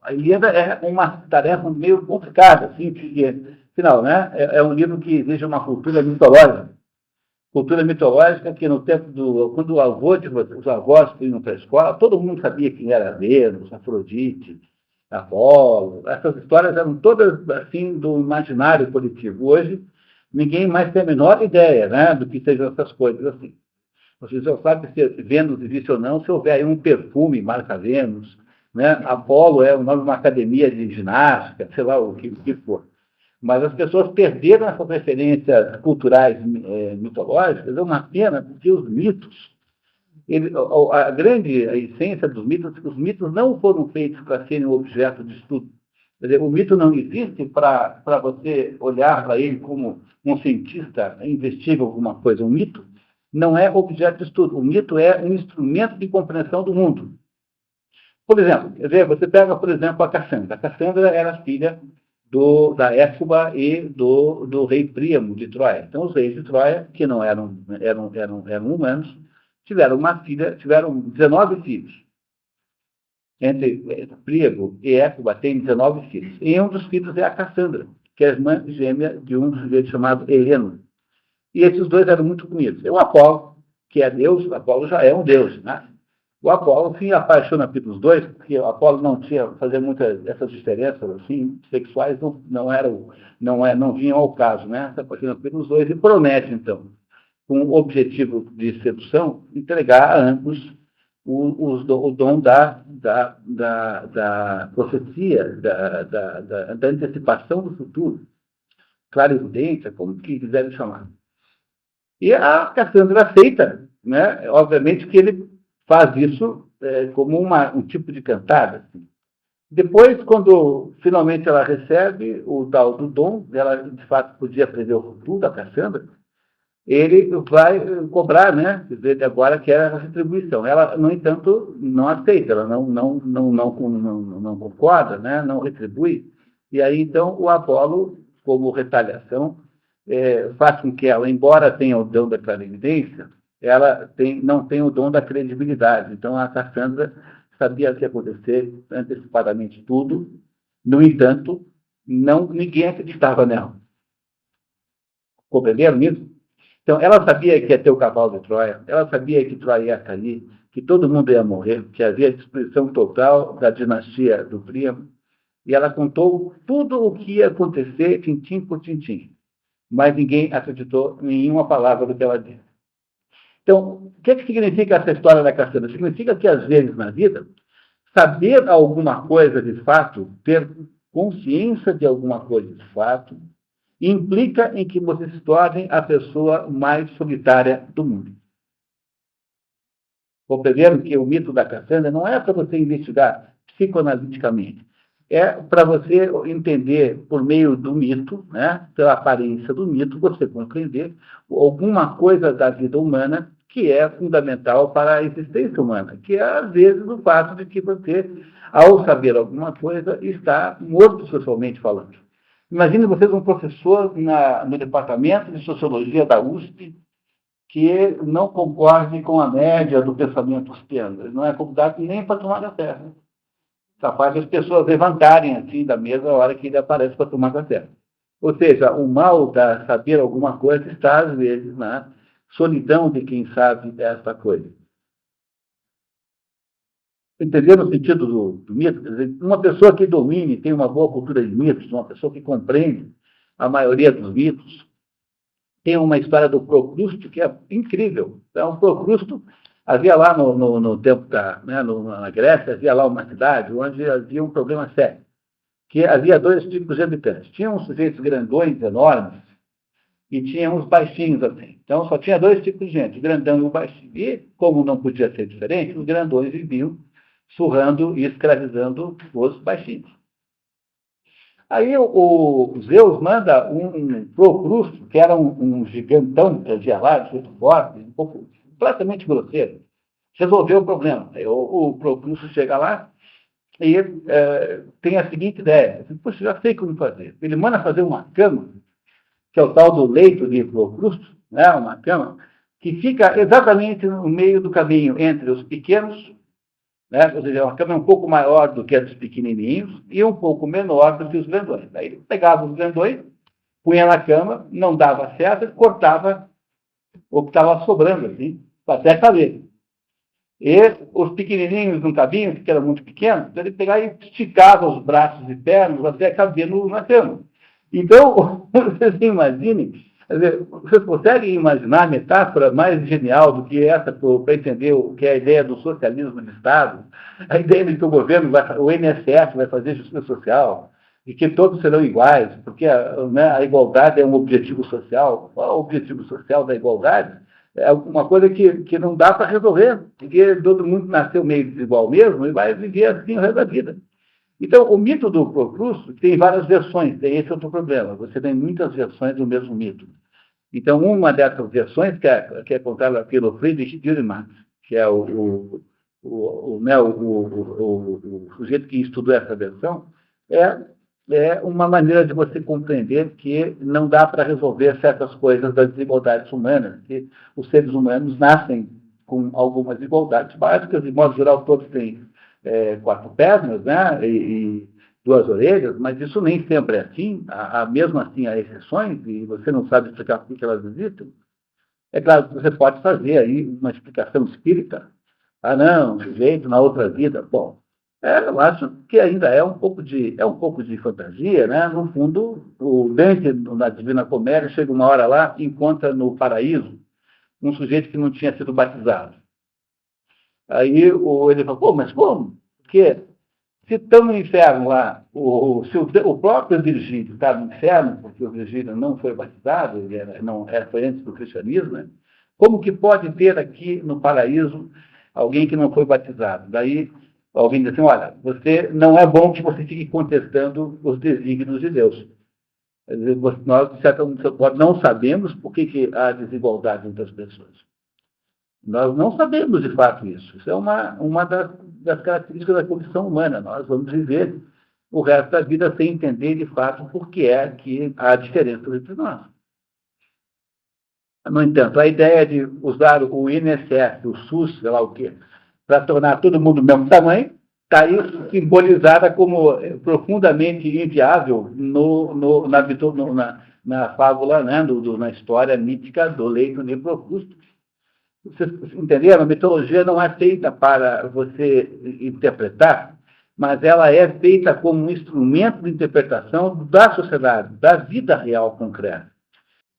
A Ilíada é uma tarefa meio complicada, assim, porque, afinal, né, é um livro que exige uma cultura mitológica. Cultura mitológica que no tempo quando o avô os avós iam para a escola, todo mundo sabia quem era Vênus, Afrodite, Apolo. Essas histórias eram todas assim do imaginário coletivo. Hoje ninguém mais tem a menor ideia, né, do que sejam essas coisas assim. Você só sabe se Vênus existe ou não se houver aí um perfume marca Vênus, né? Apolo é o nome de uma academia de ginástica, sei lá o que for. Mas as pessoas perderam essas referências culturais mitológicas, é uma pena, porque os mitos, a grande essência dos mitos, os mitos não foram feitos para serem objeto de estudo. Quer dizer, o mito não existe para você olhar para ele como um cientista investiga alguma coisa. O mito não é objeto de estudo. O mito é um instrumento de compreensão do mundo. Por exemplo, quer dizer, você pega, por exemplo, a Cassandra. A Cassandra era filha da Écuba e do rei Príamo de Troia. Então, os reis de Troia, que não eram humanos, tiveram uma filha, tiveram 19 filhos. Entre Príamo e Écuba tem 19 filhos. E um dos filhos é a Cassandra, que é a irmã gêmea de um sujeito chamado Heleno. E esses dois eram muito bonitos. E o Apolo, que é Deus, Apolo já é um deus, né? O Apolo se apaixona pelos dois, porque o Apolo não tinha fazer muitas essas diferenças assim, sexuais, não vinham ao caso, né? Se apaixona pelos dois e promete, então, com o objetivo de sedução, entregar a ambos o dom da profecia, da antecipação do futuro, clarividência, como que quiserem chamar. E a Cassandra aceita, né? Obviamente que ele faz isso como um tipo de cantada. Assim. Depois, quando finalmente ela recebe o tal do dom, ela de fato podia prever o futuro da Cassandra, ele vai cobrar, né? Quer dizer, agora que era a retribuição. Ela, no entanto, não aceita, ela não concorda, né? Não retribui. E aí, então, o Apolo, como retaliação, faz com que ela, embora tenha o dom da clarividência, ela não tem o dom da credibilidade. Então, a Cassandra sabia o que ia acontecer antecipadamente tudo, no entanto, ninguém acreditava nela. Compreenderam isso? Então, ela sabia que ia ter o cavalo de Troia, ela sabia que Troia ia cair, que todo mundo ia morrer, que havia destruição total da dinastia do Príamo, e ela contou tudo o que ia acontecer, tintim por tintim. Mas ninguém acreditou em nenhuma palavra do que ela disse. Então, o que significa essa história da Cassandra? Significa que, às vezes, na vida, saber alguma coisa de fato, ter consciência de alguma coisa de fato, implica em que você se torne a pessoa mais solitária do mundo. Compreenderam que o mito da Cassandra não é para você investigar psicoanaliticamente. É para você entender, por meio do mito, né, pela aparência do mito, você compreender alguma coisa da vida humana que é fundamental para a existência humana, que é, às vezes, o fato de que você, ao saber alguma coisa, está morto socialmente falando. Imagine vocês um professor no departamento de sociologia da USP que não concorde com a média do pensamento uspiano. Ele não é convidado nem para tomar café. Capaz das pessoas levantarem assim da mesa a hora que ele aparece para tomar café. Ou seja, o mal da saber alguma coisa está, às vezes, na solidão de quem sabe essa coisa. Entenderam o sentido do mito? Quer dizer, uma pessoa que domine, tem uma boa cultura de mitos, uma pessoa que compreende a maioria dos mitos, tem uma história do Procrusto que é incrível. Então, o Procrusto, havia lá no tempo na Grécia, havia lá uma cidade onde havia um problema sério, que havia dois tipos de habitantes. Tinha uns sujeitos grandões, enormes, e tinha uns baixinhos assim. Então, só tinha dois tipos de gente, o grandão e o baixinho. E, como não podia ser diferente, os grandões viviam surrando e escravizando os baixinhos. Aí o Zeus manda um Procrusto, que era um gigantão que havia lá, muito forte, um pouco completamente grosseiro, resolveu o problema. Aí o Procrusto chega lá e tem a seguinte ideia: puxa, já sei como fazer. Ele manda fazer uma cama, que é o tal do leito de Procrusto, né? Uma cama que fica exatamente no meio do caminho entre os pequenos né? Ou seja, uma cama um pouco maior do que a dos pequenininhos e um pouco menor do que os grandões. Aí ele pegava os grandões, punha na cama, não dava certo, ele cortava o que estava sobrando, assim, até caber. E os pequenininhos não cabiam, porque eram muito pequenos, então ele pegava e esticava os braços e pernas até caber na cama. Então, vocês imaginem, vocês conseguem imaginar a metáfora mais genial do que essa para entender o que é a ideia do socialismo de Estado, a ideia de que o governo, o INSS vai fazer justiça social, e que todos serão iguais, porque né, a igualdade é um objetivo social. Qual é o objetivo social da igualdade? É uma coisa que não dá para resolver, porque todo mundo nasceu meio desigual mesmo e vai viver assim o resto da vida. Então, o mito do Procrusto tem várias versões, tem esse outro problema. Você tem muitas versões do mesmo mito. Então, uma dessas versões, que é contada pelo Friedrich Dürrenmatt, que é né, o sujeito que estudou essa versão, é, é uma maneira de você compreender que não dá para resolver certas coisas das desigualdades humanas, que os seres humanos nascem com algumas desigualdades básicas, de modo geral, todos têm quatro pernas, né, e duas orelhas, mas isso nem sempre é assim. Mesmo assim, há exceções, e você não sabe explicar por que elas existem. É claro que você pode fazer aí uma explicação espírita. Ah, não, sujeito na outra vida. Bom, eu acho que ainda é um pouco de fantasia, né? No fundo, o Dante, na Divina Comédia, chega uma hora lá e encontra no paraíso um sujeito que não tinha sido batizado. Aí ele fala, pô, mas como? Porque se estão no inferno lá, se o próprio Virgílio está no inferno, porque o Virgílio não foi batizado, foi antes do cristianismo, né? Como que pode ter aqui no paraíso alguém que não foi batizado? Daí alguém diz assim, olha, você não é bom que você fique contestando os desígnios de Deus. Nós, de certa forma, não sabemos por que há desigualdade entre as pessoas. Nós não sabemos de fato isso. Isso é uma das características da condição humana. Nós vamos viver o resto da vida sem entender de fato por que é que há diferença entre nós. No entanto, a ideia de usar o INSS, o SUS, sei lá o quê, para tornar todo mundo do mesmo tamanho, está aí simbolizada como profundamente inviável na fábula, né, na história mítica do leito de Procrusto. Vocês entenderam? A mitologia não é feita para você interpretar, mas ela é feita como um instrumento de interpretação da sociedade, da vida real concreta.